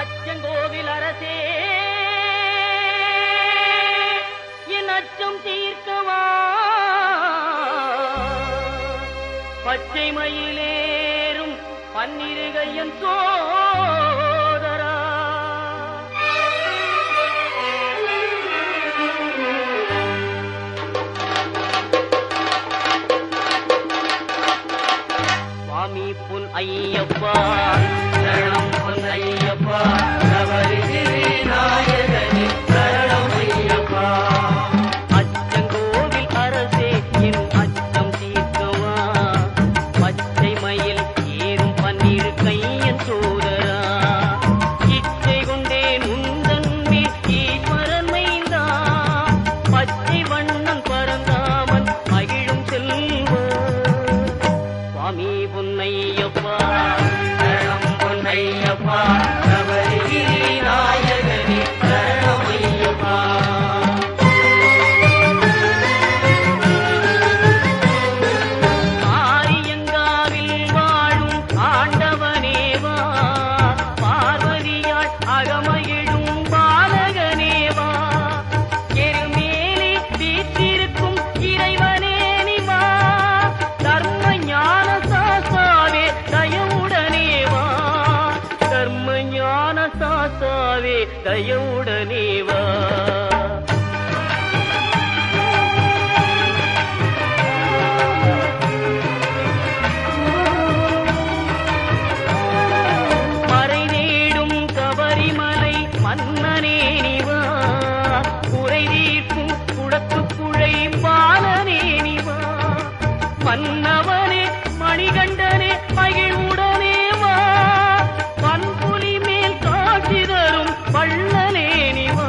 அச்சங்கோவில் அரசே என் அச்சம் தீர்க்கவா பச்சை மயிலேறும் பன்னிருகையன் சோதரா சுவாமி பொன் ஐயப்பா சரணம் பொன் ஐயப்பா சபரிகிரி நாயகனே சரணம் ஐயப்பா அச்சங்கோவில் அரசே என் அச்சம் தீர்க்கவா பச்சை மயில் ஏறும் பன்னிரு கையன் சோதரா இச்சை கொண்டேன் உந்தன் மேல் ஈஸ்வரன் மைந்தா பச்சை வண்ணம் பரந்தாமன் மகிழும் செல்வா சுவாமி பொன்னையப்பா சரணம் பொன்னையப்பா சபரிகிரி நாயகனே சரணம் ஐயப்பா ஆரியங்காவில் வாழும் ஆண்டவனேவா பார்வதியாள் அகமகிழும் பாலகனேவா எருமேலி வீற்றிருக்கும் இறைவனே நிவா தர்ம ஞான சாஸ்தாவே தயவுடனேவா தர்ம ஞான சாஸ்தாவே தயவுடனேவா மறை தேடும் கபரிமலை மன்னனே நிவா குறை தீர்க்கும் குடத்துக்குழை பாலனே நிவா மன்னவனே மணிகண்டனே மகிழ்வுடனே வா வன்புலி மேல் காட்சி தரும் வள்ளலே நிவா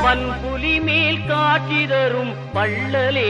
வன்புலி மேல் காட்சி தரும் வள்ளலே